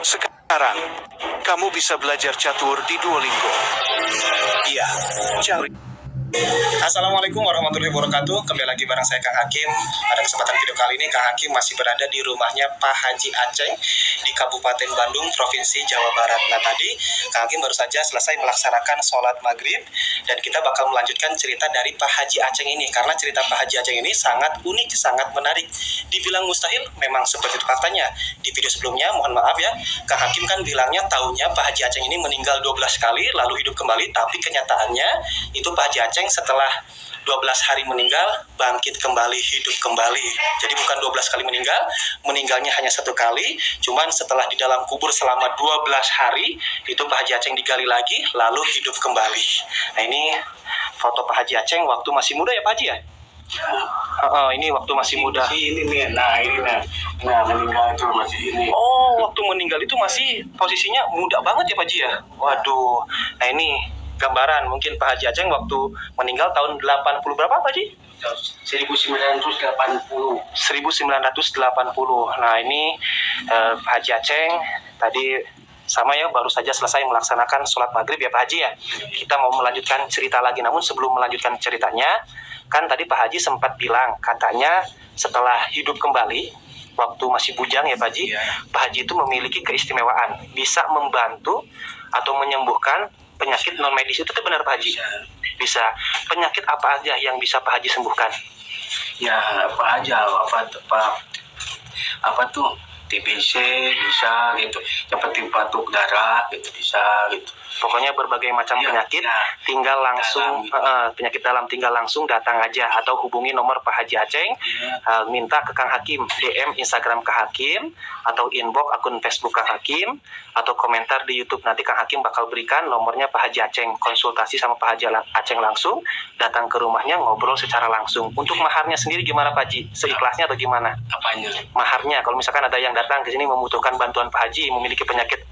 Sekarang, kamu bisa belajar catur di Duolingo. Iya, cari. Assalamualaikum warahmatullahi wabarakatuh. Kembali lagi bareng saya Kang Hakim. Pada kesempatan video kali ini Kang Hakim masih berada di rumahnya Pak Haji Aceng di Kabupaten Bandung, Provinsi Jawa Barat. Nah tadi Kang Hakim baru saja selesai melaksanakan sholat maghrib dan kita bakal melanjutkan cerita dari Pak Haji Aceng ini, karena cerita Pak Haji Aceng ini sangat unik, sangat menarik. Dibilang mustahil, memang seperti itu faktanya. Di video sebelumnya, mohon maaf ya, Kang Hakim kan bilangnya tahunnya Pak Haji Aceng ini meninggal 12 kali lalu hidup kembali, tapi kenyataannya itu Pak Haji Aceng setelah 12 hari meninggal, bangkit kembali, hidup kembali. Jadi bukan 12 kali meninggal, meninggalnya hanya 1 kali, cuman setelah di dalam kubur selama 12 hari, itu Pak Haji Aceng digali lagi, lalu hidup kembali. Nah ini foto Pak Haji Aceng waktu masih muda ya Pak Haji ya? Ini waktu masih muda. Ini nih, nah meninggal itu masih ini. Oh, waktu meninggal itu masih posisinya muda banget ya Pak Haji ya? Waduh, nah ini gambaran mungkin Pak Haji Aceng waktu meninggal tahun 80 berapa Pak Haji? 1980. 1980. Nah ini Pak Haji Aceng tadi sama ya, baru saja selesai melaksanakan sholat maghrib ya Pak Haji ya. Kita mau melanjutkan cerita lagi, namun sebelum melanjutkan ceritanya, kan tadi Pak Haji sempat bilang katanya setelah hidup kembali waktu masih bujang ya Pak Haji, Pak Haji itu memiliki keistimewaan, bisa membantu atau menyembuhkan penyakit non medis. Itu benar Pak Haji? Bisa. Penyakit apa aja yang bisa Pak Haji sembuhkan? Ya apa aja, apa tuh TBC bisa gitu, seperti batuk darah gitu bisa gitu. Pokoknya berbagai macam penyakit, tinggal langsung penyakit dalam tinggal langsung datang aja atau hubungi nomor Pak Haji Aceng, minta ke Kang Hakim, DM Instagram Kang Hakim atau inbox akun Facebook Kang Hakim atau komentar di YouTube. Nanti Kang Hakim bakal berikan nomornya Pak Haji Aceng, konsultasi sama Pak Haji Aceng langsung, datang ke rumahnya ngobrol secara langsung. Untuk maharnya sendiri gimana Pak Haji? Seikhlasnya atau gimana? Apanya? Maharnya, kalau misalkan ada yang datang ke sini membutuhkan bantuan Pak Haji, memiliki penyakit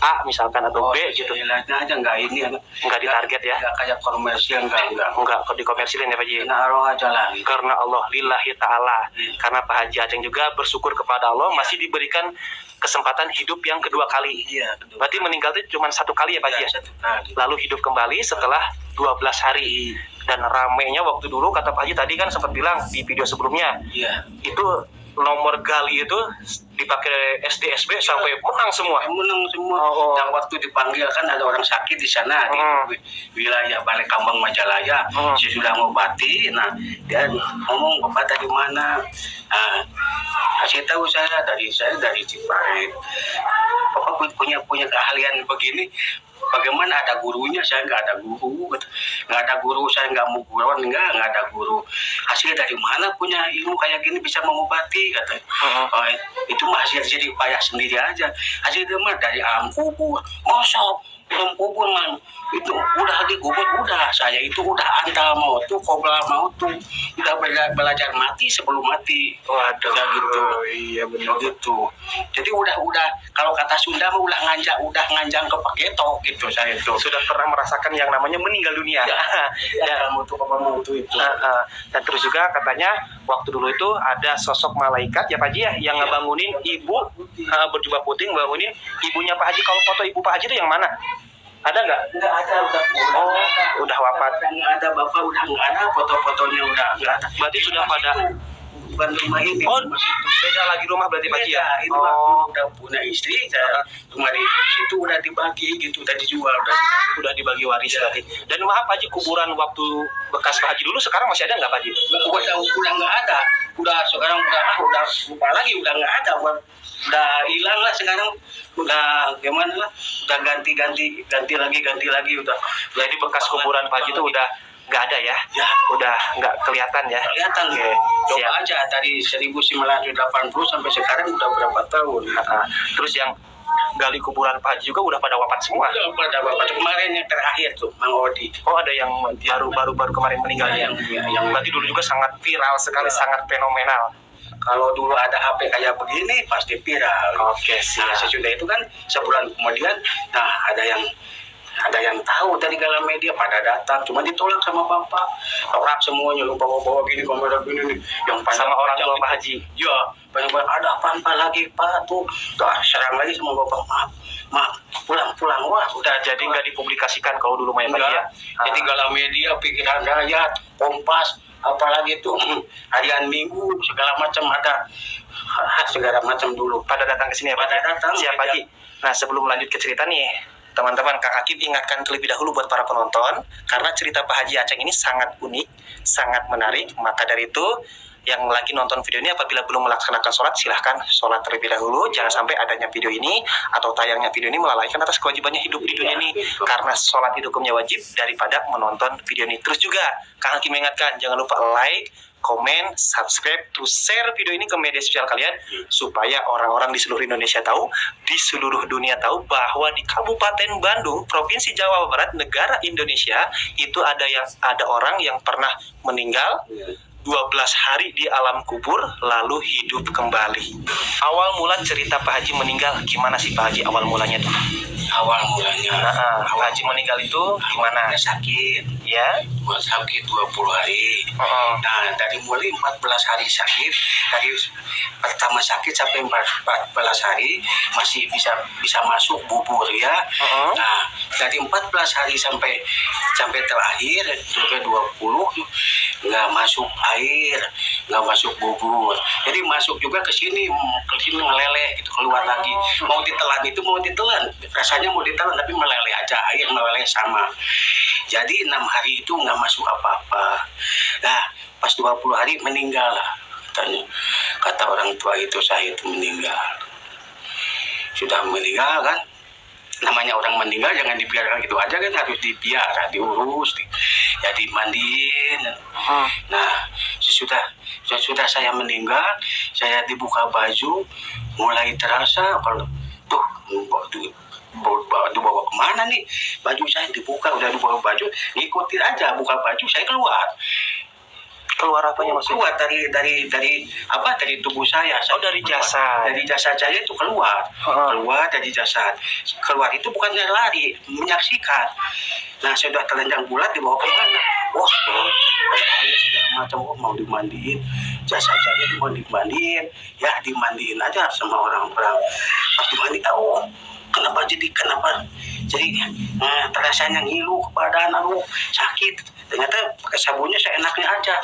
A misalkan atau B gitu. Istilahnya aja nggak ini, nggak ditarget ya? Nggak kayak komersil, enggak Kok dikomersilin ya Pak Haji? Naruh aja lah gitu. Karena Allah, lillahi ta'ala. Karena Pak Haji Aceng juga bersyukur kepada Allah masih diberikan kesempatan hidup yang kedua kali. Berarti meninggal itu cuma 1 kali ya Pak Haji ya? 1 kali. Lalu hidup kembali setelah 12 hari. Dan ramenya waktu dulu kata Pak Haji tadi kan sempat bilang di video sebelumnya, itu nomor gali itu dipakai SDSB sampai menang semua. Yang waktu dipanggil kan ada orang sakit di sana di wilayah Balai Kambang Majalaya, sudah ngobati. Nah dia ngomong, Bapak dari mana? Kasih tahu saya dari Ciparit. Bapak punya keahlian begini. Bagaimana ada gurunya? Saya nggak ada guru, nggak ada guru, saya nggak mau guruan, nggak ada guru. Hasil dari mana punya ilmu kayak gini bisa mengobati? Kata. Itu mah hasil jadi payah sendiri aja. Hasil itu mah dari alam kubur, mosok belum kubur man. Itu udah dikubur, udah saya itu udah antal mau tuh, kobra mau tuh, udah belajar mati sebelum mati. Waduh, ya gitu. Iya benar gitu. Jadi udah kalau kata Sunda mah udah nganjang ke pageto gitu saya itu. Sudah pernah merasakan yang namanya meninggal dunia. Dan terus juga katanya waktu dulu itu ada sosok malaikat ya Pak Haji ya, yang ngebangunin ibu berjubah putih, ngebangunin ibunya Pak Haji. Kalau foto ibu Pak Haji itu yang mana? Ada nggak? Nggak ada, udah wafat. Nggak ada, Bapak udah nggak ada, foto-fotonya udah nggak ada. Berarti sudah pada bukan rumah ini. Beda lagi rumah berarti Pak Haji ya? Itu udah punya istri, rumah di situ udah dibagi gitu, udah dijual, udah dibagi waris berarti. Dan maaf Pak Haji, kuburan waktu bekas Pak Haji dulu sekarang masih ada nggak Pak Haji? Udah nggak ada. Sekarang udah lupa lagi, udah nggak ada. Udah hilang lah sekarang. Udah gimana lah, udah ganti lagi udah. Jadi bekas kuburan Pak Haji itu udah nggak ada ya? Udah nggak kelihatan ya? Kelihatan. Coba aja dari 1980 sampai sekarang udah berapa tahun. Terus yang gali kuburan Pak Haji juga udah pada wafat semua? Udah pada wafat. Kemarin yang terakhir tuh Mang Odi. Oh ada yang baru kemarin meninggal ya? Yang berarti dulu juga sangat viral sekali, sangat fenomenal. Kalau dulu ada HP kayak begini pasti viral. Oke, Nah sesudah itu kan sebulan kemudian, nah ada yang ada yang tahu dari Galang Media pada datang, cuma ditolak sama bapak. Orang semuanya bawa gini kamera gini nih, yang Sama orang tua Pak itu. Haji. Ya, banyak ada apa lagi Pak tuh serang lagi sama bapak. Maaf, pulang. Wah, udah Jadi nggak dipublikasikan kalau dulu main Pak Haji ya? Jadi Galang Media, Pikiran Rakyat, Kompas, apalagi tuh Harian Minggu, segala macam ada, segala macam dulu. Pada datang ke sini ya Pak Pada Haji? datang, Siap ya. Pak Haji. Nah sebelum lanjut ke cerita nih, teman-teman, Kang Hakim ingatkan terlebih dahulu buat para penonton, karena cerita Pak Haji Aceng ini sangat unik, sangat menarik. Maka dari itu, yang lagi nonton video ini apabila belum melaksanakan sholat, silahkan sholat terlebih dahulu. Jangan sampai adanya video ini atau tayangnya video ini melalaikan atas kewajibannya hidup di dunia ini. Karena sholat itu hukumnya wajib daripada menonton video ini. Terus juga, Kang Hakim mengingatkan, jangan lupa like, komen, subscribe, terus share video ini ke media sosial kalian supaya orang-orang di seluruh Indonesia tahu, di seluruh dunia tahu bahwa di Kabupaten Bandung, Provinsi Jawa Barat, negara Indonesia itu ada orang yang pernah meninggal 12 hari di alam kubur lalu hidup kembali. Awal mula cerita Pak Haji meninggal gimana sih Pak Haji awal mulanya tuh? Awal mulanya Pak Haji meninggal itu gimana? sakit, Ya. sakit 20 hari. Nah, dari mulai 14 hari sakit, dari pertama sakit sampai 14 hari masih bisa masuk bubur ya. Nah, dari 14 hari sampai terakhir juga 20 nggak masuk air, nggak masuk bubur. Jadi masuk juga ke sini meleleh gitu, keluar lagi. Mau ditelan, rasanya mau ditelan tapi meleleh aja, air meleleh sama. Jadi 6 hari itu nggak masuk apa-apa. Nah, pas 20 hari meninggal lah katanya. Kata orang tua itu saya itu meninggal. Sudah meninggal kan? Namanya orang meninggal jangan dibiarkan gitu aja kan, harus dipiara, diurus, ya dimandiin. Nah, sesudah saya meninggal, saya dibuka baju, mulai terasa kalau dibawa kemana nih, baju saya dibuka, udah dibawa baju, ngikutin aja, buka baju, saya keluar apanya maksudnya? Keluar dari tubuh saya. Dari jasad. Dari jasad saya itu keluar dari jasad. Keluar itu bukannya lari, menyaksikan. Nah, sudah telanjang bulat dibawa ke mana? Wah, ada segala macam, mau dimandiin. Jasad saya dimandiin, ya dimandiin aja sama orang-orang. Pas dimandiin, kenapa jadi terasanya ngilu ke badan, sakit. Ternyata pakai sabunnya seenaknya aja.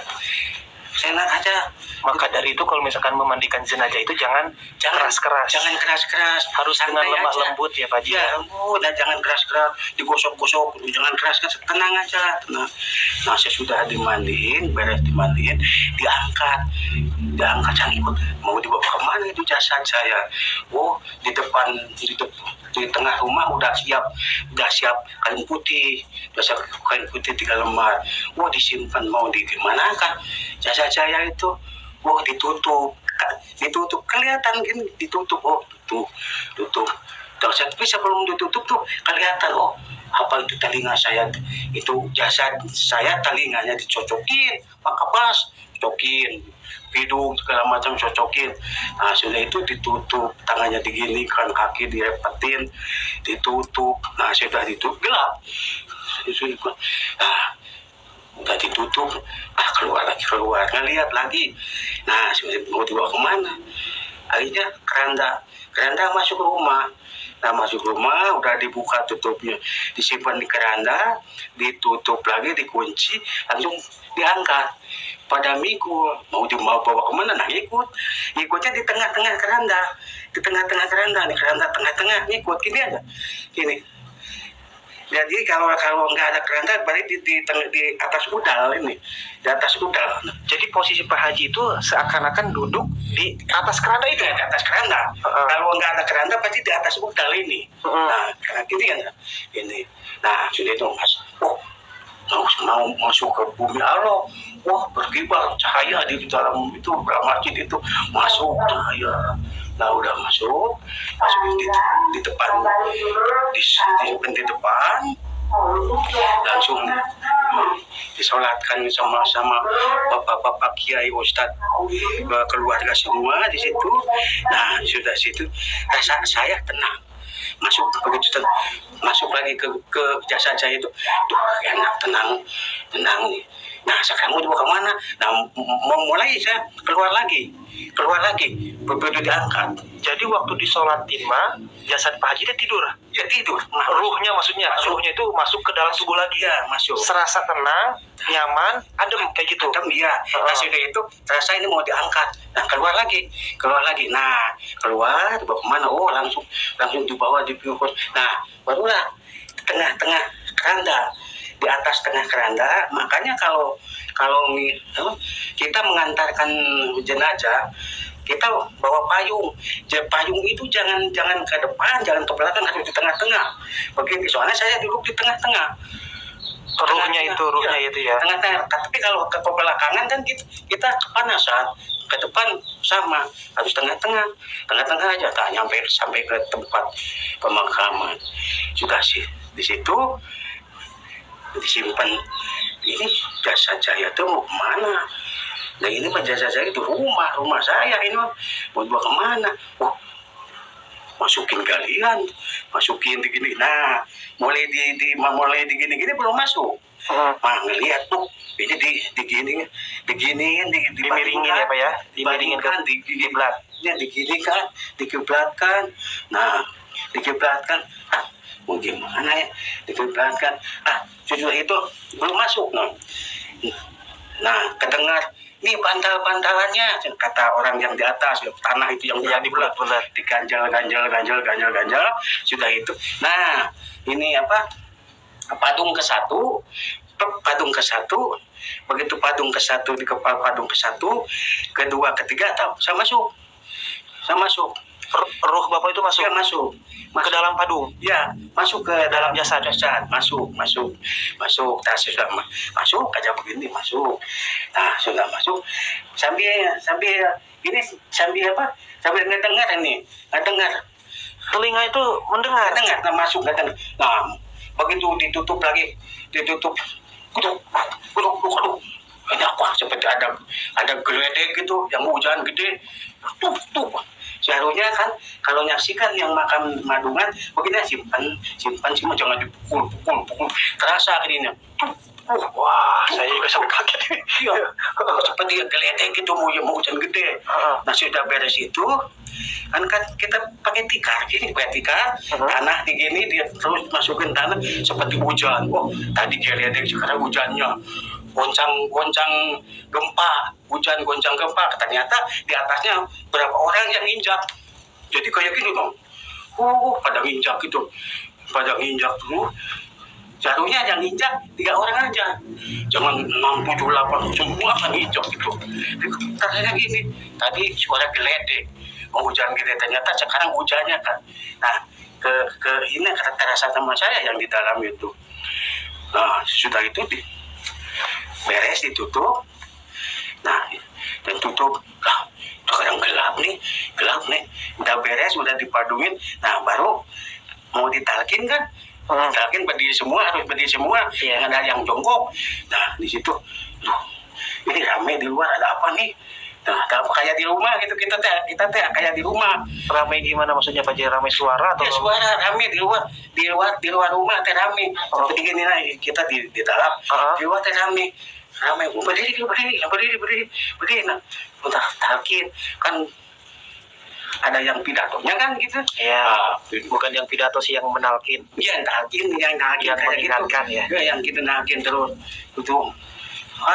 Maka dari itu kalau misalkan memandikan jenazah itu jangan keras-keras. Jangan keras-keras, Harus dengan lemah lembut ya Pak Haji. Ya, dan jangan keras-keras, digosok-gosok, jangan keras, tenang aja, tenang. Nah, sesudah beres dimandiin, diangkat jangan ikut, mau dibawa kemana itu jasad saya. Di tengah rumah udah siap kain putih, 3 lembar. Disimpan, mau dimana kan jasad saya itu. Ditutup kelihatan gini, ditutup. Tutup. Tapi sebelum ditutup tuh kelihatan, apa itu telinga saya, itu jasad saya telinganya dicocokin, pakai pas, cocokin, hidung segala macam cocokin. Nah, sudah itu ditutup, tangannya diginikan, kaki direpetin, ditutup. Nah, sudah ditutup gelap. Nah, udah ditutup, keluar ngeliat lagi. Nah, mau dibawa kemana? Akhirnya keranda masuk rumah. Nah, masuk rumah udah dibuka tutupnya, disimpan di keranda, ditutup lagi, dikunci, langsung diangkat. Pada mikul, mau bawa kemana? Nah, ikutnya di tengah-tengah keranda, nih keranda tengah-tengah, ngikut gini aja, gini. Jadi kalau nggak ada keranda, berarti di atas udal ini, di atas udal. Jadi posisi Pak Haji itu seakan-akan duduk di atas keranda itu. Di atas keranda. Kalau nggak ada keranda, pasti di atas udal ini. Nah, karena gini kan, ini. Nah, sudah itu mau masuk ke bumi Allah. Berkibar cahaya di dalam itu, masjid itu masuk cahaya. Nah, udah masuk di depan, di depan, langsung disolatkan sama bapak-bapak kiai ustadz, keluarga semua di situ. Nah, sudah situ rasa saya tenang. masuk begitu masuk lagi ke jasa saya itu, tuh enak, tenang nih. Nah sekarang mau dibawa kemana? Nah mau mulai saya keluar lagi, begitu diangkat. Jadi waktu disolatin mah jasad Pak Haji dia tidur. Ya tidur. Ruhnya maksudnya, ruhnya itu masuk ke dalam tubuh lagi. Ya masuk. Serasa tenang, nyaman, adem kayak gitu. Adem ya. Nah sudah itu terasa ini mau diangkat. Nah keluar lagi. Nah keluar dibawa kemana? Oh langsung dibawa di pukul. Nah barulah tengah keranda. Di atas tengah keranda, makanya kalau kita mengantarkan jenazah, kita bawa payung. Payung itu jangan ke depan, jangan ke belakang, harus di tengah-tengah. Begitu, soalnya saya duduk di tengah-tengah. Ruhnya itu ya. Tengah-tengah. Tapi kalau ke belakangan kan kita kepanasan. Ke depan sama, harus tengah-tengah aja, tak sampai ke tempat pemakaman. Sudah sih di situ disimpan. Ini jasa saya tuh mau kemana? Nah ini jasa saya itu rumah saya ini mau dibawa kemana? Oh masukin galian, masukin begini. Nah mulai di gini belum masuk. Nah ngelihat tuh ini diginiin, Dimiringin ya Pak ya, dimiringin ke kiblat. Ya diginikan, dikiblatkan. Nah dikiblatkan. Mau gimana ya? Dikiblatkan. Sudah itu belum masuk. Nah kedengar ini bantal-bantalannya, kata orang yang di atas, tanah itu yang dibulat, diganjal. Sudah itu. Nah ini padung ke satu. Begitu padung ke satu, di kepala padung ke satu, kedua, ketiga, saya masuk. Ruh Bapak itu masuk? Ya, masuk Ke dalam padung? Ya, masuk ke dalam jasad. Masuk. Nah, sudah masuk aja begini, masuk. Nah, sudah masuk. Sambil ini, sambil ngedengar ini. Ngedengar. Telinga itu mendengar? Ngedengar, masuk, ngedengar. Nah, begitu ditutup lagi. Aduh. Ini apa? Seperti ada geledek gitu, yang hujan gede. Tuh. Seharusnya kan kalau nyaksikan yang makam Madungan begini, simpan jangan dipukul. Terasa akhirnya. Wah, saya juga sampai kaget. Iya. Seperti geledek gitu, mau hujan gede. Nah sudah beres itu, kan kita pakai tikar, tanah digini dia terus masukin tanah seperti hujan. Oh tadi geledek, sekarang hujannya. Goncang gempa, hujan goncang gempa. Ternyata di atasnya berapa orang yang injak. Jadi kayak gini dong. Pada nginjak gitu. Dulu. Seharusnya yang injak 3 orang aja. Jangan 6, 7, 8 semua kan injak gitu. Karena gini, tadi suara geledek, hujan gede. Ternyata sekarang hujannya kan. Nah, ke ini terasa sama saya yang di dalam itu. Nah, sudah itu beres ditutup. Nah dan tutup. Sekarang gelap nih. Udah beres, udah dipadungin. Nah baru mau ditalkin kan. Ditalkin harus berdiri semua. Jangan ada yang jongkok. Nah di situ, ini rame di luar, ada apa nih? Nah kayak di rumah gitu, kita teh kayak di rumah. Rame gimana maksudnya Pak? Rame suara atau? Ya suara rame di luar rumah teh rame. Seperti gini lah, kita di dalam, di luar teh rame. Berdiri. Nah, udah talkin kan ada yang pidatonya kan gitu. Ya, bukan yang pidato sih, yang menalkin. Iya, talkin, yang mengingatkan gitu. Ya. Yang kita nalkin terus itu.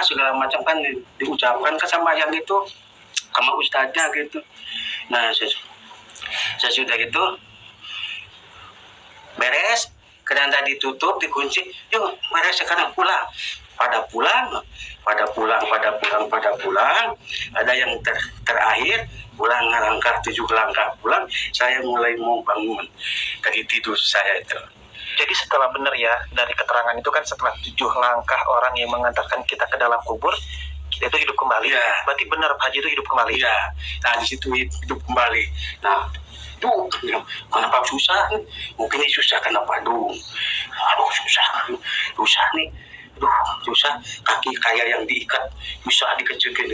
Segala macam kan diucapkan ke sama yang itu, sama ustadznya gitu. Nah, sesudah itu beres, keranda ditutup, dikunci. Yuk, beres sekarang pulang. Pada pulang. Ada yang terakhir pulang ngelangkah 7 langkah pulang. Saya mulai mau bangun dari tidur saya itu. Jadi setelah benar ya, dari keterangan itu kan setelah 7 langkah orang yang mengantarkan kita ke dalam kubur, kita itu hidup kembali. Ya. Berarti benar Pak Haji itu hidup kembali. Iya. Nah di situ hidup kembali. Nah itu kenapa susah? Mungkin ini susah kenapa dong? Aduh susah nih. Susah, kaki kayak yang diikat, susah dikecilkan.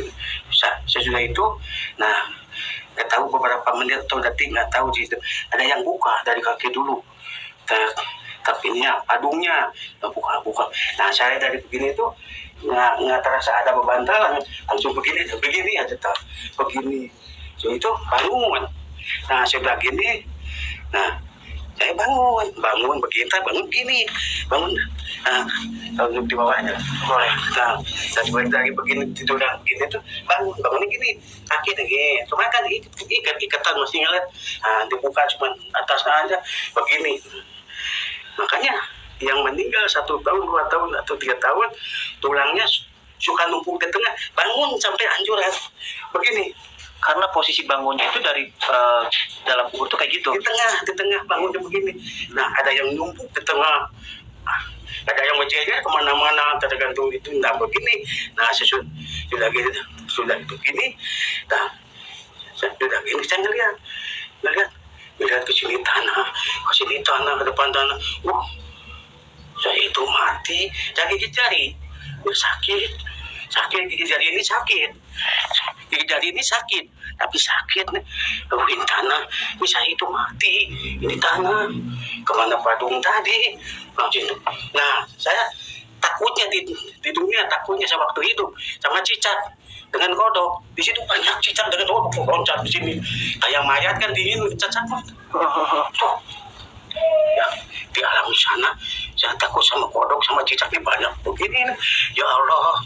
Susah. Sesudah itu, nah nggak tahu beberapa menit atau detik, nggak tahu gitu. Ada yang buka dari kaki dulu, tapi ini padungnya buka. Nah saya dari begini tuh nggak terasa ada bebantalan, langsung begini aja tak begini. So itu bangun. Nah sudah gini, nah saya bangun begini, bangun gini, bangun. Nah kalau duduk di bawahnya boleh. Nah dari begini tidur gini tuh bangunnya gini, kaki gini, cuma kan ikatan masih ngeliat. Nah dibuka cuma atasnya aja begini. Makanya yang meninggal 1 tahun, 2 tahun atau 3 tahun tulangnya suka numpuk di tengah, bangun sampai hancuran begini. Karena posisi bangunnya itu dari dalam kubur tuh kayak gitu. Di tengah bangunnya begini. Nah ada yang numpuk di tengah, ada yang menjejer kemana-mana tergantung itu. Nah begini. Nah sudah begini. Nah sudah gini saya ngelihat ke sini tanah, ke depan tanah. Saya itu mati. Saya gigit jari, sakit gigi jari ini sakit. Gigi jari ini sakit, tapi sakit nih. Ini tanah, ini saya itu mati. Ini tanah, kemana padung tadi? Nah, saya takutnya di dunia, takutnya saya waktu hidup sama cicak dengan kodok. Di situ banyak cicak dengan kodok loncat di sini. Kayak mayat kan dingin, cicak. Ya, di alam sana saya takut sama kodok sama cicaknya banyak begini. Ya Allah,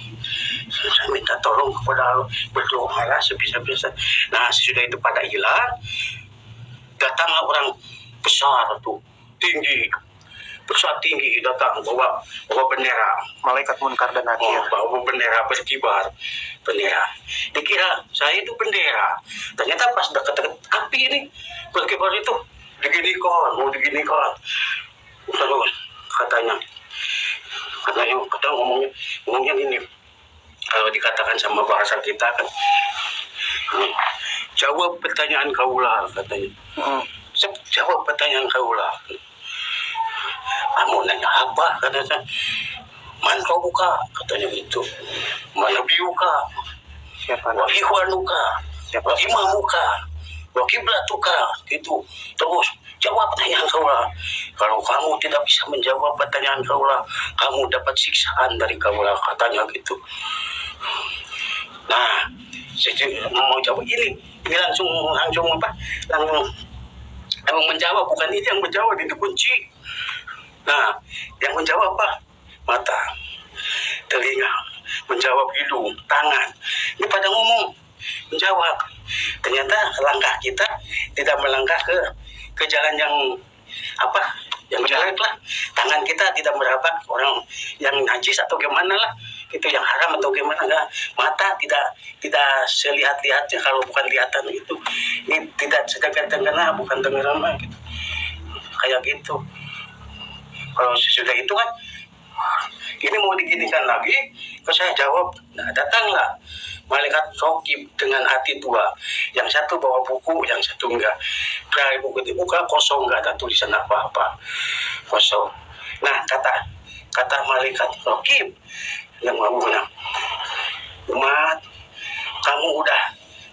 saya minta tolong kepada Allah, berdoalah sebisa-bisa. Nah sesudah itu pada hilang, datanglah orang besar tuh, tinggi datang bawa bendera. Malaikat munkar dan nakir. Bawa bendera berkibar, bendera. Dikira saya itu bendera, ternyata pas dekat api ini berkibar itu mau diginikan. Terus katanya ngomongnya gini, kalau dikatakan sama bahasa kita kan, jawab pertanyaan kaulah katanya. Jawab pertanyaan kaulah. Kamu nanya apa katanya? Man kau buka katanya gitu. Mana biuka? Siapa? Wahiwanuka? Wahimamuka? Wakiblatuka? Gitu. Terus jawab pertanyaan kaulah. Kalau kamu tidak bisa menjawab pertanyaan kaulah, kamu dapat siksaan dari kaulah katanya gitu. Nah, saya mau jawab ini langsung menjawab, bukan ini yang menjawab, ini kunci. Nah, yang menjawab apa? Mata, telinga, menjawab hidung, tangan. Ini pada ngomong, menjawab. Ternyata langkah kita tidak melangkah ke jalan yang yang jelek lah. Tangan kita tidak merapat orang yang najis atau gimana lah, itu yang haram atau gimana enggak. Mata tidak selihat-lihatnya, kalau bukan lihatan itu. Ini tidak sedengar-dengar, bukan dengaran lah gitu. Kayak gitu. Kalau sesudah itu kan, ini mau diginikan lagi, saya jawab. Nah datanglah malaikat Rokib dengan hati dua. Yang satu bawa buku, yang satu enggak. Dari buku dibuka kosong, enggak ada tulisan apa-apa, kosong. Nah kata malaikat Rokib yang mau bilang, umat, kamu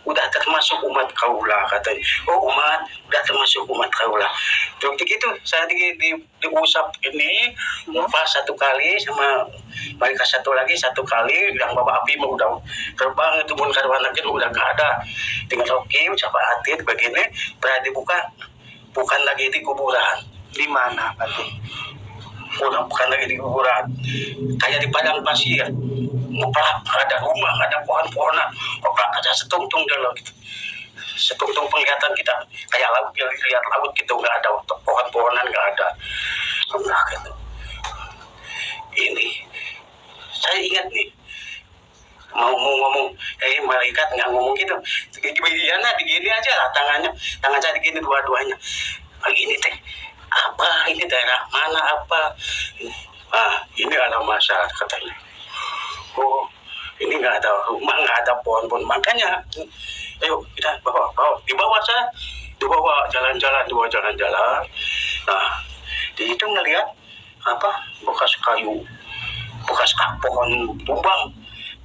udah termasuk umat kaulah katanya. Oh umat, udah termasuk umat kaulah. Waktu itu saya diusap ini, pas 1 kali sama malaikat satu kali, yang bawa api mau udah terbang itu pun karwan lagi udah nggak ada. Tinggal Rokim, coba hati begini, pernah dibuka, bukan lagi di kuburan. Di mana berarti? Bukan lagi di kuburan, kayak di padang pasir. Ngeplak, nggak ada rumah, nggak ada pohon-pohonan, ngeplak aja setungtung dulu gitu. Setungtung penglihatan kita kayak laut, lihat laut gitu, nggak ada pohon-pohonan, nggak ada. Ngeplak gitu. Ini saya ingat nih, mau ngomong, malaikat nggak ngomong gitu. Begini aja lah tangan saya begini dua-duanya. Ini teh apa? Ini daerah mana apa? Ini alam masyarakat katanya. Oh, ini nggak ada rumah, nggak ada pohon-pohon, makanya ayo kita bawa jalan-jalan. Nah di itu ngelihat bekas kayu, bekas pohon tumbang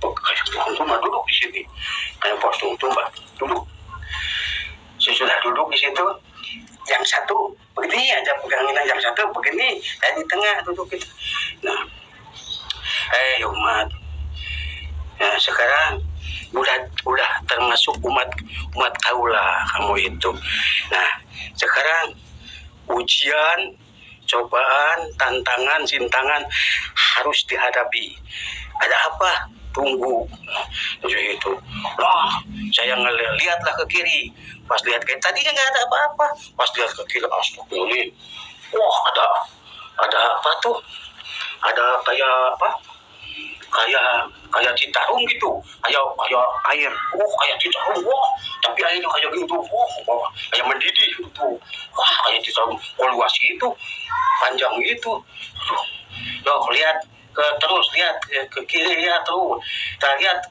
duduk di sini, kayak pohon tumbang duduk. sesudah duduk di situ, yang satu begini aja pegangin, yang satu begini, saya di tengah duduk gitu. Nah, umat, nah sekarang udah termasuk umat kaulah kamu itu. Nah sekarang ujian, cobaan, tantangan, sintangan harus dihadapi. Ada apa? Tunggu. Jadi itu. Wah, saya lihatlah ke kiri. Pas lihat ke tadinya nggak ada apa-apa. Pas lihat ke kiri, astagfirullah. Wah, ada apa tuh? Ada kayak apa? Kayak Citarum gitu. Kayak air. Oh, kayak Citarum. Wah, tapi airnya kayak gitu. Wah, kayak mendidih gitu. Wah, kayak Citarum. Oh, luas gitu. Panjang gitu. Loh, lihat terus lihat ke kiri ya terus. Kita lihat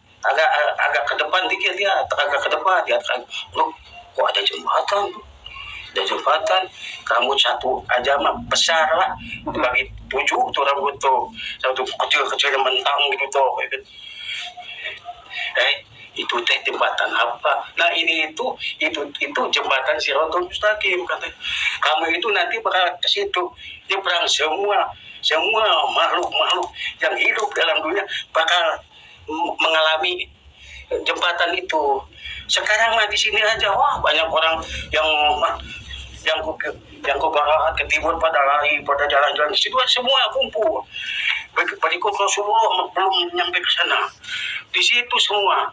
agak ke depan dikit ya, agak ke depan lihat kan. Loh, kok ada jembatan tuh? Ada jembatan, rambut satu aja mah besar lah, bagi 7 tuh rambut tuh, satu kecil yang mentang gitu tuh. Itu teh jembatan apa? Nah ini itu jembatan Siratal Mustaqim kata. Kamu itu nanti bakal ke situ, nyebrang semua makhluk yang hidup dalam dunia bakal mengalami jembatan itu. Sekarang mah di sini aja, wah banyak orang yang ke barat, ke timur pada lari, pada jalan-jalan di situ semua kumpul. Berikut Rasulullah belum nyampe ke sana. Di situ semua.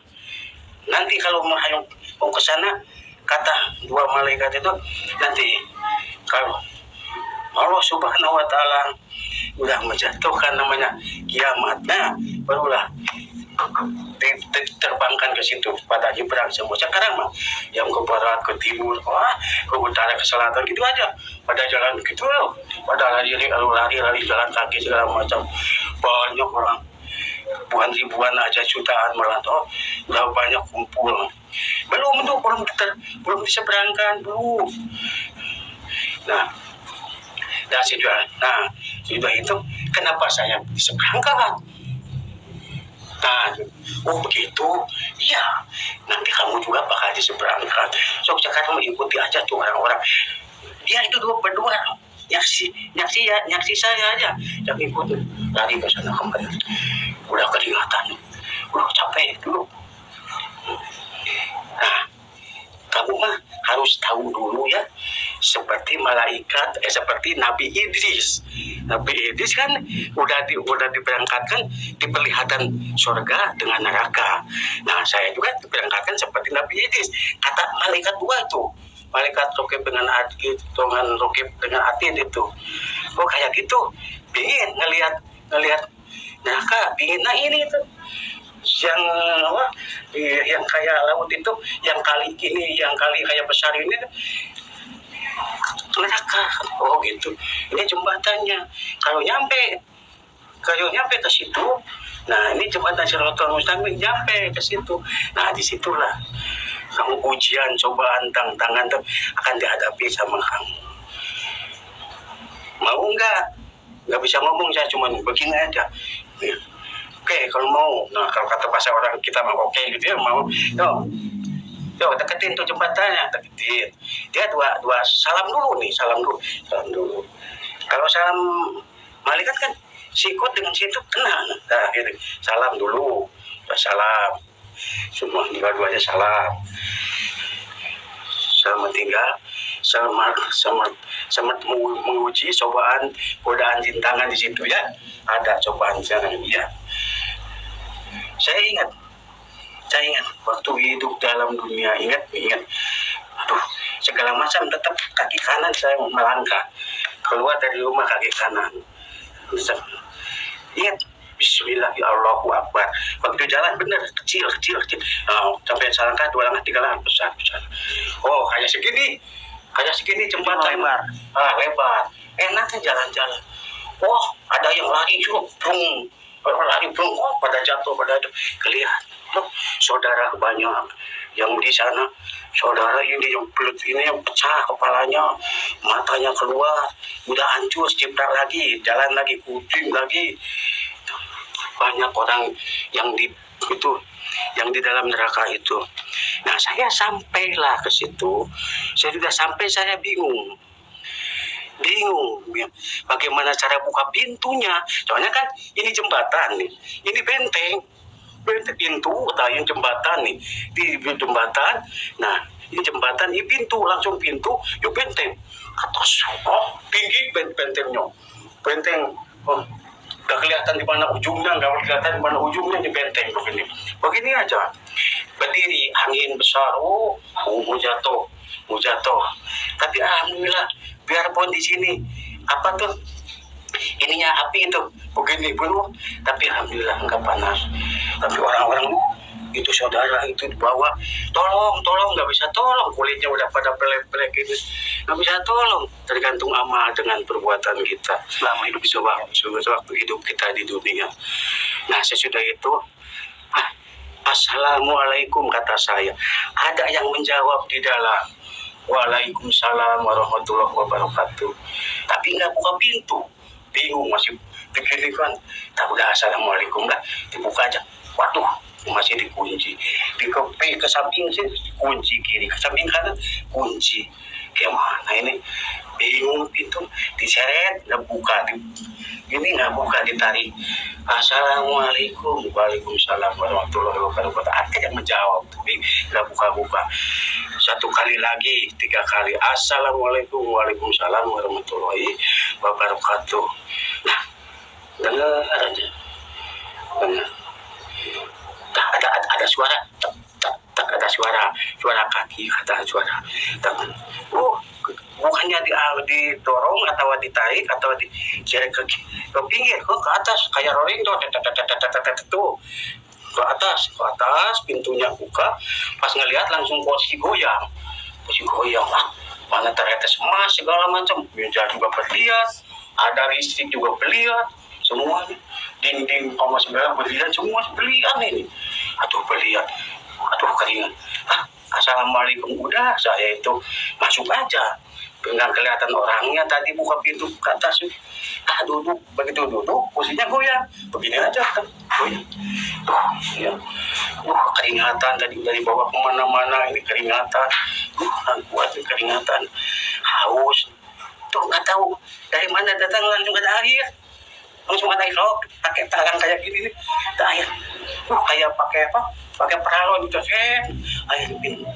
Nanti kalau mau ke sana, kata 2 malaikat itu, nanti kalau Allah Subhanahu wa Ta'ala udah menjatuhkan namanya kiamat, nah barulah diterbangkan ke situ pada nyebrang semua. Sekarang mah yang ke barat, ke timur, ke utara, ke selatan gitu aja pada jalan gitu loh, pada lari jalan kaki segala macam. Banyak orang, ribuan aja, jutaan malah udah banyak kumpul. Belum diseberangkan belum. Nah sudah itu kenapa saya diseberangkan? Nah, oh begitu, iya. Nanti kamu juga bakal diseberangkan. So sekarang mengikuti aja tuh orang-orang. Dia itu berdua nyaksi saya aja. Yang ikutin lari ke sana kembali. Udah keringatan, udah capek dulu. Nah, kamu mah harus tahu dulu ya. Seperti seperti Nabi Idris. Nabi Idris kan udah diberangkatkan diperlihatkan surga dengan neraka. Nah, saya juga diberangkatkan seperti Nabi Idris. Kata malaikat 2 itu, malaikat rokib dengan atid itu. Oh kayak gitu, pingin ngelihat neraka, pingin. Nah ini tuh yang kayak laut itu, yang kali ini, yang kali kayak besar ini neraka. Oh gitu, ini jembatannya. Kalau nyampe ke situ, nah ini jembatan Siratal Mustaqim, nyampe ke situ. Nah disitulah kamu ujian, cobaan, tantangan tuh akan dihadapi sama kamu. Mau nggak bisa ngomong, saya cuma begini aja. Oke, kalau mau. Nah kalau kata bahasa orang kita mau oke gitu ya, mau. Yo, deketin tuh jembatannya, deketin. Dia dua salam dulu. Kalau salam malaikat kan sikut dengan situ kena. Nah, gitu. Salam dulu, salam. Semua dua-duanya salam. Sama tinggal, sama menguji cobaan, godaan, rintangan di situ ya. Ada cobaan di sana ya. Saya ingat waktu hidup dalam dunia, ingat. Aduh, segala macam tetap kaki kanan saya melangkah. Keluar dari rumah kaki kanan. Ingat, Bismillah, ya Allahu Akbar. Waktu jalan bener kecil. Sampai selangkah, 2 langkah, 3 langkah, besar. Oh, kayak segini jembatan. Lebar. Enaknya jalan-jalan. Oh, ada yang lari, pada jatuh, kelihatan. Loh, saudara banyak yang di sana, saudara ini yang belut ini yang pecah kepalanya, matanya keluar, udah hancur, cipta lagi, jalan lagi, kucing lagi. banyak orang yang di dalam neraka itu. Nah, saya sampailah ke situ. Saya sudah sampai, saya bingung ya, bagaimana cara buka pintunya. Soalnya kan ini jembatan nih, ini benteng pintu yang jembatan nih, di jembatan. Nah, ini jembatan, ini pintu, langsung pintu, yuk benteng atas, tinggi bentengnya, gak kelihatan di mana ujungnya, di benteng begini aja, berdiri, angin besar, mau jatuh, tapi alhamdulillah, biarpun di sini apa tuh ininya api itu begini penuh, tapi alhamdulillah nggak panas. Tapi orang-orang itu saudara itu di bawah, tolong nggak bisa tolong, kulitnya udah pada pelek itu, nggak bisa tolong, tergantung amal dengan perbuatan kita selama hidup waktu hidup kita di dunia. Nah, sesudah itu assalamualaikum kata saya, ada yang menjawab di dalam, waalaikumsalam warahmatullahi wabarakatuh, tapi nggak buka pintu, bingung masih begini kan, tak udah assalamualaikum dah, dibuka aja, waduh masih dikunci, ke samping sih kunci, kiri ke samping kanan kunci, gimana ini, bingung, pintu diseret nggak buka, nggak buka, ditarik, assalamualaikum, waalaikumsalam warahmatullahi wabarakatuh, ada yang menjawab tapi nggak buka, satu kali lagi, 3 kali, assalamualaikum, waalaikumsalam warahmatullahi wabarakatuh. Nah, dengar aja, dengar. Ada suara, tak ada suara kaki, ada suara. Bukannya didorong atau ditarik atau diseret ke pinggir, ke atas kayak rolling tuh, ke atas, pintunya buka, pas ngelihat langsung posisi goyang, wah, mana ternyata emas segala macam, meja juga berlian, ada listrik juga berlian, semua dinding sama segala berlian, semua berlian ini. Berlian, keringat. Assalamualaikum, udah saya itu masuk aja. Nggak kelihatan orangnya, tadi buka pintu ke atas, duduk, begitu duduk, kursinya goyang, begini aja kan, goyang. Ya. Keringatan tadi dari bawah kemana-mana, ini keringatan, buat keringatan, haus, tuh nggak tahu dari mana datang, langsung ada air. Langsung ada air, pakai tangan kayak gini nih, ada air. Kayak pakai peralon gitu, air minum.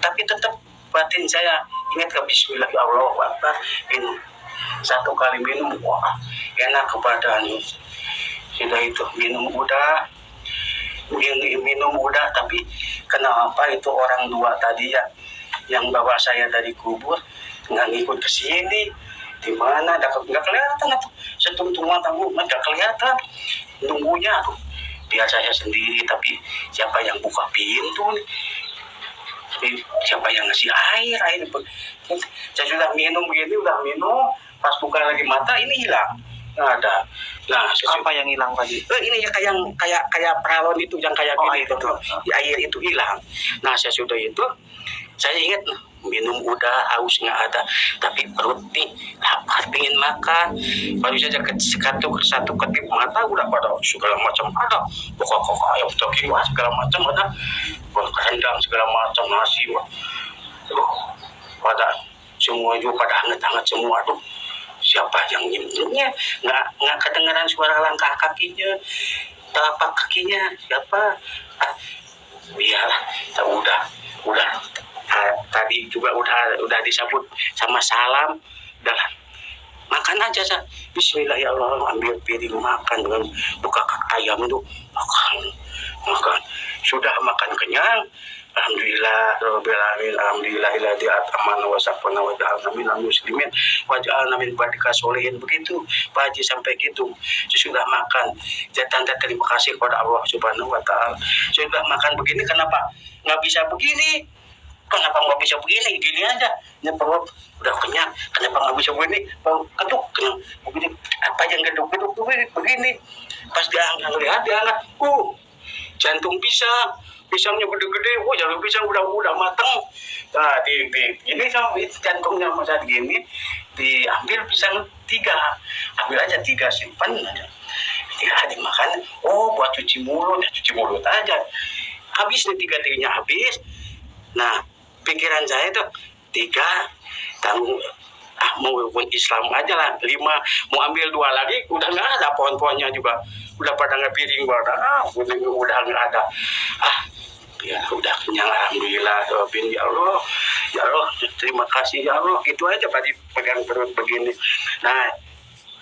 Tapi tetap batin saya ingat ke bismillah, ya Allah Akbar, minum. 1 kali minum, wah enak ke badan. Sudah itu minum udah, tapi kenapa itu orang 2 tadi ya yang bawa saya dari kubur nggak ngikut ke sini? Di mana? Nggak kelihatan tuh, setuntung mata gue nggak kelihatan, nunggunya tuh. Biar saya sendiri, tapi siapa yang buka pintu nih? Siapa yang ngasih air? Saya sudah minum begini, pas buka lagi mata ini hilang, nggak ada. Nah, apa yang hilang tadi? Ini ya kayak peralon itu yang kayak gini itu, air itu hilang. Nah, sesudah itu saya ingat minum udah, haus nggak ada, tapi perut nih lapar, pengen makan. Baru saja satu ketip mata udah pada segala macam ada, pokok ayam daging segala macam ada, rendang segala macam, nasi, pada semua itu pada hangat semua tuh. Siapa yang nyemplungnya? Nggak kedengaran suara langkah kakinya, telapak kakinya, siapa? Biarlah, udah. Tadi juga udah disebut sama salam, udah makan aja sah. Bismillah ya Allah, ambil piring makan dengan buka ayam itu, makan. Sudah makan kenyang, alhamdulillah rabbil alamin, alhamdulillahilladzi at'amana wa saqana wa ja'alna minal muslimin wa ja'alna min ibadika sholihin. Begitu Pak Haji sampai gitu. Sudah makan, tanda terima kasih kepada Allah Subhanahu wa taala. Sudah makan begini, kenapa nggak bisa begini? Kenapa nggak bisa begini? Gini aja, ini perut udah kenyang. Kenapa nggak bisa begini? Keduk kenyang begini. Apa yang keduk begini? Pas diangkat, jantung pisangnya gede-gede. Jantung pisang udah mateng. Nah, ini sama jantungnya masa gini, diambil pisang 3, ambil aja 3, simpan aja. Ya dimakan, buat cuci mulut, ya cuci mulut aja. Habis nih 3 tiganya habis. Nah, pikiran saya tuh 3 tanggung mau rukun Islam aja lah 5, mau ambil 2 lagi udah nggak ada, pohon-pohonnya juga udah pada ngepiring udah nggak ada. Ya udah kenyang, alhamdulillah. Doain ya Allah terima kasih ya Allah, itu aja tadi pegang perut begini. Nah,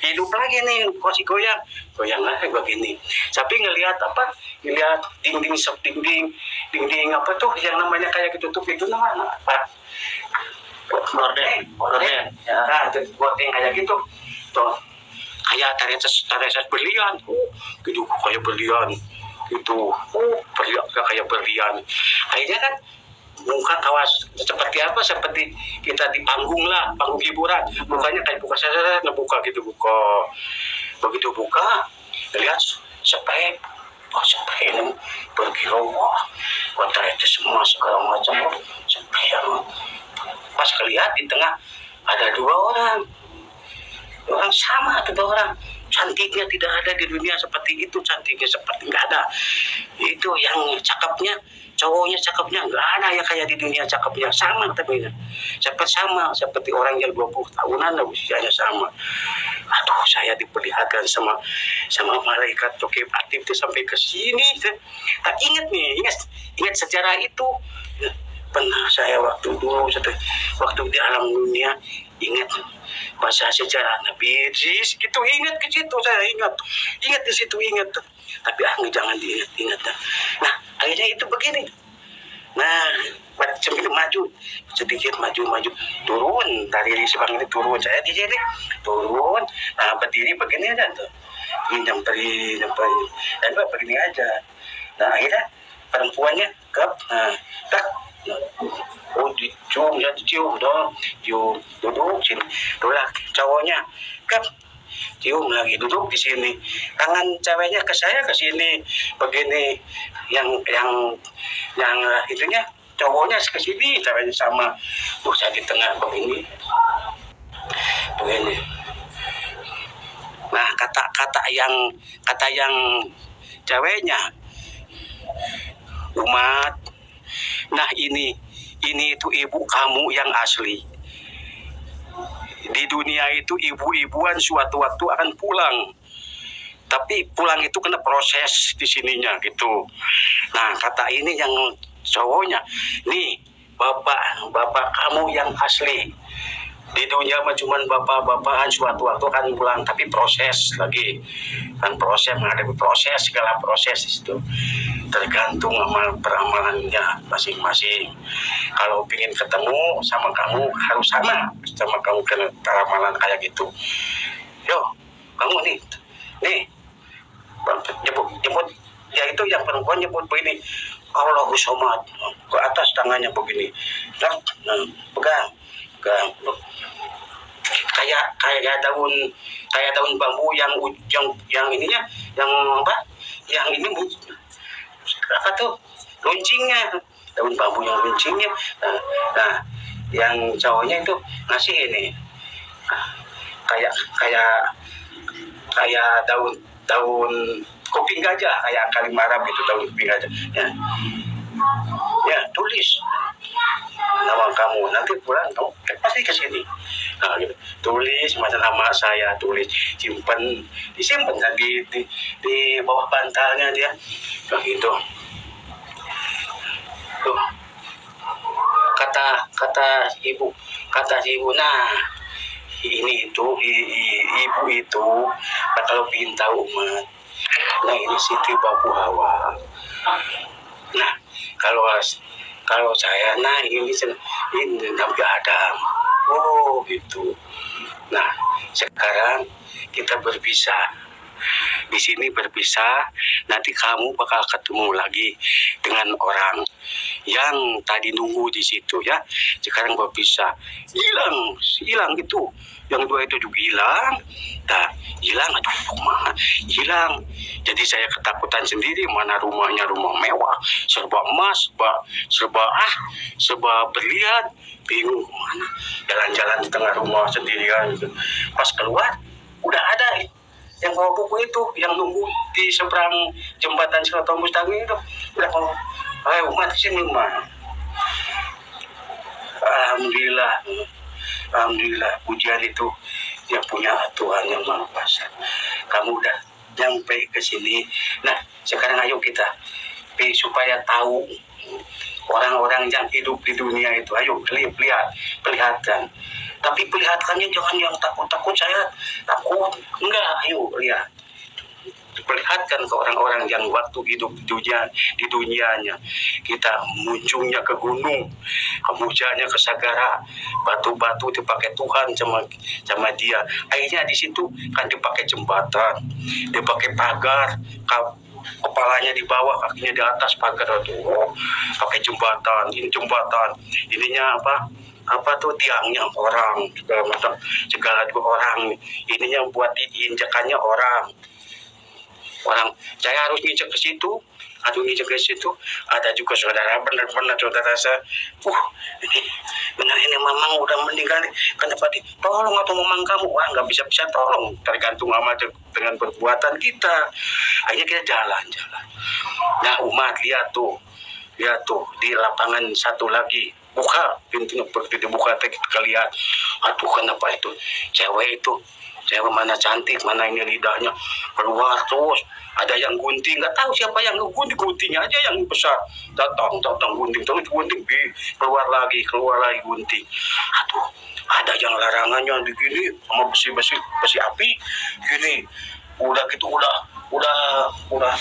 hidup lagi nih, masih goyang lagi begini. Tapi ngelihat dinding apa tuh yang namanya kayak ketutup itu namanya apa? Gorden. Ya. Nah, itu gorden kayak gitu. Tuh, kayak tareset berlian. Gitu kayak berlian. Itu, kayak berlian. Akhirnya kan muka kawas seperti apa, seperti kita di panggung hiburan, mukanya kayak buka gitu, begitu buka lihat spray ini berkilo, itu semua segala macam spray. Pas kelihat di tengah ada 2 orang sama, 2 orang cantiknya tidak ada di dunia seperti itu, cantiknya seperti nggak ada. Itu yang cakepnya, cowoknya cakepnya nggak ada ya kayak di dunia cakepnya, sama tapi seperti orang yang 20 tahunan lah usianya sama. Aduh, saya diperlihatkan sama malaikat tokep aktif itu sampai ke sini. Tak ingat sejarah itu. Pernah saya waktu di alam dunia ingat bahasa sejarah Nabi Idris gitu, ingat ke situ, saya ingat di situ tapi jangan diingat. Nah, akhirnya itu begini. Nah, sedikit maju turun dari Subang ini, turun saya di sini, turun. Nah, berdiri begini aja tuh, nyamperin dan begini aja. Nah, akhirnya perempuannya tak dicium dong, duduk sini. Cowoknya cium lagi, duduk di sini. Tangan ceweknya ke saya ke sini begini, yang itunya cowoknya ke sini, ceweknya sama. Saya di tengah begini. Nah, kata yang ceweknya, umat. Nah, ini itu ibu kamu yang asli. Di dunia itu ibu-ibuan suatu waktu akan pulang. Tapi pulang itu kena proses di sininya gitu. Nah, kata ini yang cowoknya, nih bapak kamu yang asli. Di dunia mah cuman bapak-bapakan suatu waktu akan pulang, tapi proses lagi. Kan menghadapi segala proses itu. Tergantung peramalannya masing-masing. Kalau ingin ketemu sama kamu harus sama kamu kena ramalan kayak gitu. Yo, kamu nih jemput ya, itu yang perempuan jemput begini, Allahu Somad, ke atas tangannya begini, pegang kayak daun bambu yang ininya, yang ini apa tuh, runcingnya, daun bambu yang runcingnya. Nah, yang cowoknya itu ngasih ini kayak daun kuping gajah, kayak kalimarab gitu, daun kuping gajah. Ya, tulis nama kamu, nanti pulang kamu pasti ke sini. Nah, gitu. Tulis nama saya, tulis, disimpan di bawah bantalnya dia. Begitu. Tuh. Kata si ibu, nah ini itu ibu itu kalau ingin tahu umat, nah ini Siti Babu Hawa. Nah, kalau saya, nah ini Nabi Adam. Oh gitu. Nah, sekarang kita berpisah. Di sini berpisah, nanti kamu bakal ketemu lagi dengan orang yang tadi nunggu di situ ya. Sekarang berpisah, hilang itu, yang 2 itu juga hilang. Nah, hilang, hilang. Jadi saya ketakutan sendiri, mana rumah mewah, serba emas, serba berlian, bingung kemana. Jalan-jalan di tengah rumah sendirian. Pas keluar, udah ada yang bawa buku itu, yang nunggu di seberang jembatan Siratul Mustaqim itu, udah mau, ayo umat sini mah. Alhamdulillah, alhamdulillah, pujian itu yang punya Tuhan yang Maha Kuasa. Kamu udah nyampe ke sini. Nah, sekarang ayo kita supaya tahu orang-orang yang hidup di dunia itu. Ayo perlihatkan. Tapi perlihatkannya jangan yang takut-takut, saya takut. Enggak, ayo lihat. Perlihatkan ke orang-orang yang waktu hidup di dunianya. Kita munculnya ke gunung, kemudiannya ke sagara, batu-batu dipakai Tuhan sama dia. Akhirnya di situ kan dipakai jembatan, dipakai pagar, kepalanya di bawah, kakinya di atas pagar itu. Pakai jembatan, ini jembatan, ininya apa tuh tiangnya orang, segala juga orang, ininya buat diinjakannya orang. Saya harus nginjek ke situ, ada juga saudara, benar-benar saudara saya, ini mamang udah meninggal, kenapa tolong atau mamang kamu, nggak bisa tolong, tergantung sama dengan perbuatan kita. Akhirnya kita jalan. Nah umat lihat tuh di lapangan satu lagi, buka pintunya, begitu dibuka kita lihat, aduh kenapa itu cewek mana cantik, mana ini lidahnya keluar terus, ada yang gunting, nggak tahu siapa yang guntingnya aja yang besar, datang gunting terus, keluar lagi gunting. Aduh, ada yang larangannya begini sama besi api gini, udah gitu udah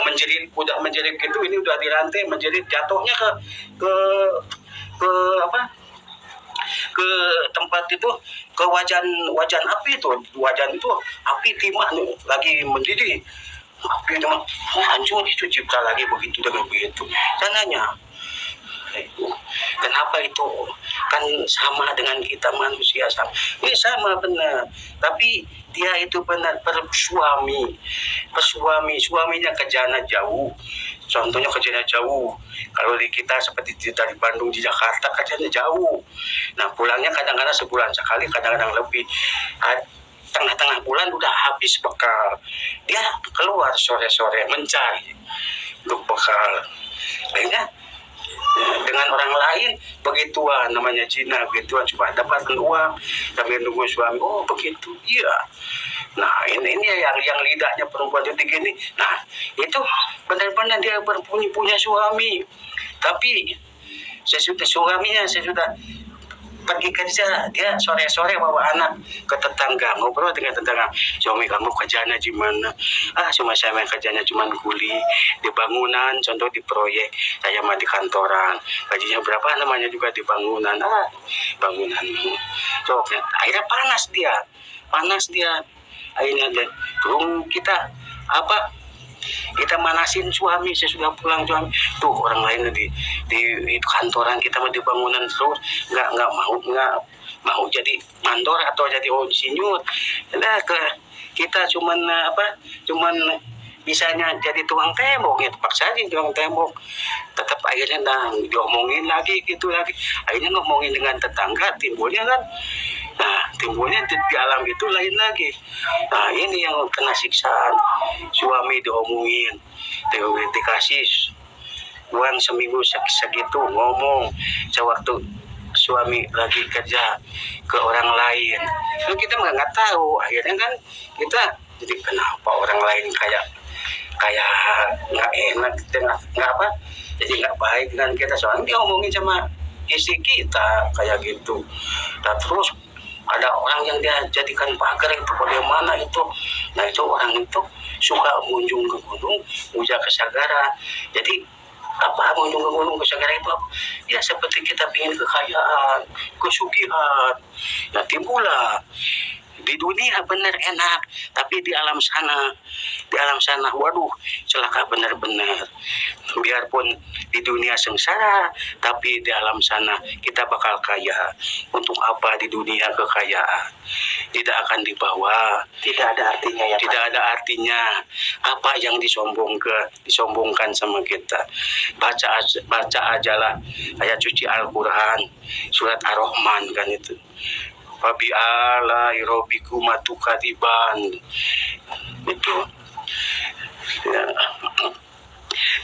menjerit gitu, ini udah dirantai menjerit, jatuhnya ke tempat itu, ke wajan api itu, api timah lagi mendidih, api timah hancur, itu cipta lagi begitu dengan begitu. Sananya kenapa itu kan sama dengan kita manusia, sama benar, tapi dia itu benar suaminya kejana jauh. Contohnya kerjanya jauh. Kalau di kita seperti dari Bandung di Jakarta kerjanya jauh. Nah pulangnya kadang-kadang sebulan sekali, kadang-kadang lebih. Tengah-tengah bulan udah habis bekal. Dia keluar sore-sore mencari untuk bekal. Akhirnya dengan orang lain begituan, namanya Cina, begituan, cuma dapatkan uang sambil nunggu suami. Oh begitu, iya. Nah ini yang lidahnya perempuan cantik ini. Nah itu benar-benar dia punya suami, tapi suaminya saya sudah pergi kerja, dia sore-sore bawa anak ke tetangga, ngobrol dengan tetangga, suami kamu kerjanya gimana? Cuma saya kerjanya cuma kuli di bangunan, contoh di proyek, saya mah di kantoran, gajinya berapa, namanya juga di bangunan, bangunan. So, akhirnya panas dia, akhirnya kita kita manasin suami, saya sudah pulang suami tuh, orang lain di kantoran, kita di bangunan terus, nggak mau jadi mandor atau jadi insinyur. Nah kita cuman bisanya jadi tukang tembok, ya terpaksa aja tukang tembok. Tetap akhirnya diomongin lagi, akhirnya ngomongin dengan tetangga, timbulnya di alam itu lain lagi. Nah ini yang kena siksaan, suami diomongin, dikasih uang seminggu segitu, ngomong sewaktu suami lagi kerja ke orang lain, kita nggak tahu. Akhirnya kan kita jadi, kenapa orang lain kayak nggak enak, jadi nggak baik dengan kita, soalnya dia ngomongin sama istri kita kayak gitu. Dan terus ada orang yang dia jadikan pagar itu bagaimana itu. Nah itu orang itu suka munjung ke gunung, muja ke sagara. Jadi munjung ke gunung ke sagara itu ya seperti kita ingin kekayaan, kesugihan. Nah timbullah di dunia benar enak, tapi di alam sana waduh celaka benar-benar. Biarpun di dunia sengsara, tapi di alam sana kita bakal kaya. Untuk apa di dunia kekayaan? Tidak akan dibawa, tidak ada artinya ya, tidak ada artinya. Apa yang disombongkan sama kita? Baca ajalah ayat suci Al-Quran, surat Ar-Rahman kan itu. Fabi'ala irobiku matukadiban itu ya.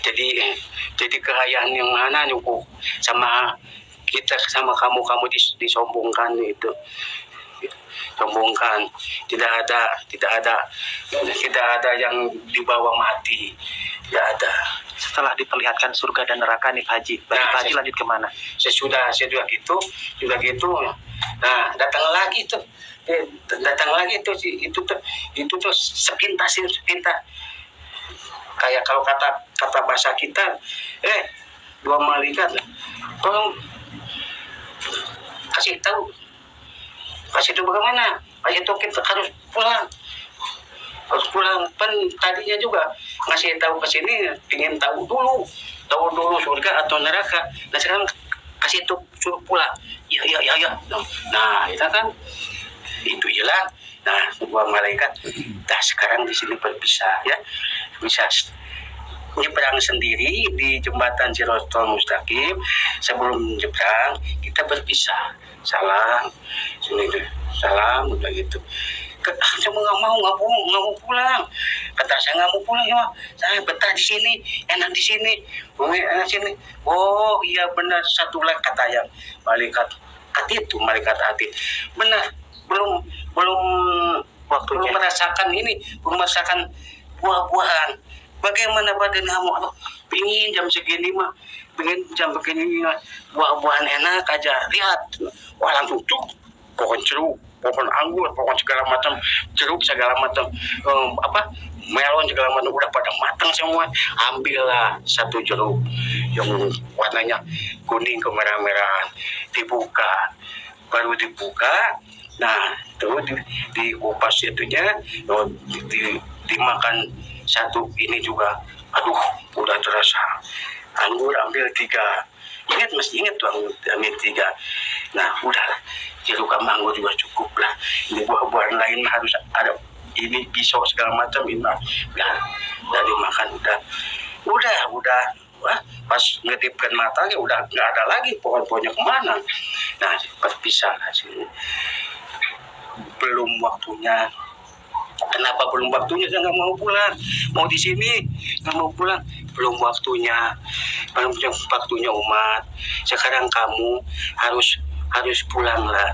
Jadi kekayaan yang mana nyukup sama kita sama kamu disombongkan itu, sombongkan. Tidak ada yang dibawa mati, tidak ada. Setelah diperlihatkan surga dan neraka nih Pak Haji, berarti Pak Haji lanjut kemana? Sesudah gitu, nah datang lagi tuh itu tuh sepintas kayak kalau kata bahasa kita, dua malaikat, tolong kasih tahu bagaimana, kasih tahu kita harus pulang kan tadinya juga ngasih tahu ke sini ingin tahu dulu surga atau neraka. Nah sekarang kasih tahu suruh pulang, ya. Nah itu kan itu hilang. Nah dua malaikat. Nah sekarang di sini berpisah ya, bisa nyebrang sendiri di jembatan Siratal Mustaqim. Sebelum nyebrang kita berpisah, salam udah gitu. Saya nggak mau pulang. Kata saya nggak mau pulang ya, saya betah di sini, enak di sini. Oh iya benar, satu lagi kata yang malaikat hati. Benar, belum merasakan buah-buahan. Bagaimana badan kamu? Pingin jam segini mah, buah-buahan enak aja. Lihat, wah langsung pohon jeruk, pohon anggur, pohon segala macam jeruk, segala macam melon segala macam udah pada matang semua. Ambillah satu jeruk yang warnanya kuning kemerah-merahan, baru dibuka. Nah terus dikupas itunya, dimakan satu ini juga. Aduh udah terasa. Anggur ambil 3. Masih ingat tuh ambil 3. Nah udahlah, jeruk sama anggur juga cukup lah. Ini buah-buahan lain harus ada, ini pisau segala macam ini udah dimakan udah. Wah, pas ngedipkan mata ya udah nggak ada lagi pohon-pohonnya kemana. Nah berpisah lah sini. Belum waktunya. Kenapa belum waktunya? Saya nggak mau pulang, mau di sini, nggak mau pulang. Belum waktunya umat. Sekarang kamu harus pulang lah.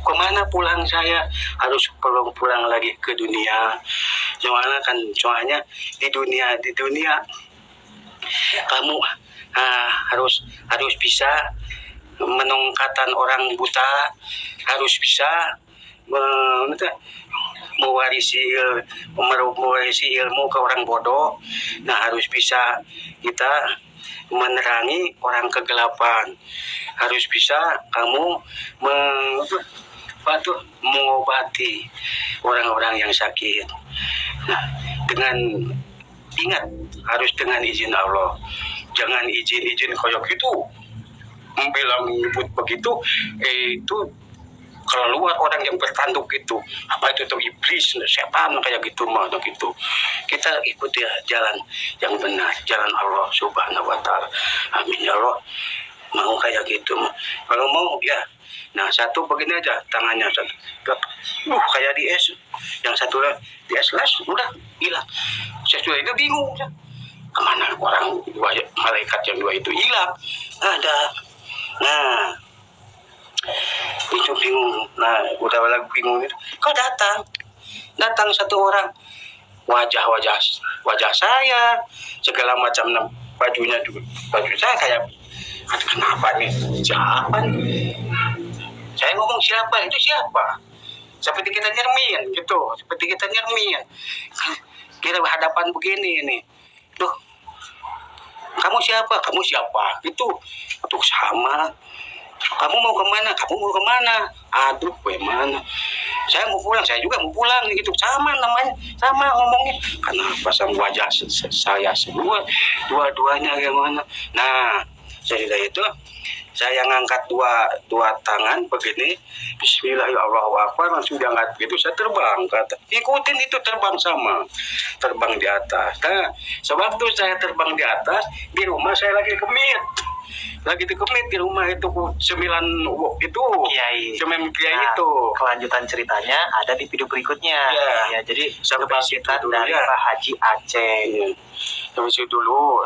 Kemana pulang saya? Harus pulang lagi ke dunia. Soalnya di dunia kamu harus bisa menongkatan orang buta, harus bisa mewarisi ilmu ke orang bodoh. Nah harus bisa kita menerangi orang kegelapan, harus bisa kamu mengobati orang-orang yang sakit. Nah dengan ingat, harus dengan izin Allah, jangan izin kayak gitu, nyebut begitu, itu keluar orang yang bertanduk itu, apa itu tuh iblis, setan kayak gitu mah gitu. Kita ikuti jalan yang benar, jalan Allah Subhanahu wa taala. Amin ya Allah. Mau kayak gitu mah. Kalau mau ya. Nah, satu begini aja tangannya satu. Kayak di es. Yang satu di es las udah hilang. Saya sudah itu bingung. Kemana orang dua malaikat yang 2 itu hilang? Ada. Nah, itu bingung. Nah udah lagi bingung itu, kok datang satu orang, wajah saya segala macam, bajunya juga baju saya kayak, kenapa nih, siapa nih? Saya ngomong siapa, itu siapa? Seperti kita nyermin gitu, kita berhadapan begini nih. Duh, kamu siapa itu sama. Kamu mau kemana? Aduh, bagaimana? Saya mau pulang, saya juga mau pulang gitu. Sama ngomongnya. Kenapa sama wajah saya semua, dua-duanya gimana? Nah, sudah itu saya ngangkat dua tangan begini. Bismillahirrahmanirrahim. Langsung diangkat gitu, saya terbang. Ikutin itu, terbang di atas. Nah, sewaktu saya terbang di atas, di rumah saya lagi kemit. lagi dikemit di rumah itu 9 itu Kiai. 9 kiai Nah, itu. kelanjutan ceritanya ada di video berikutnya. Ya. Ya, jadi Sampai situ kebangkitan dulu, dari ya. Pak Haji Aceh. Sampai situ dulu.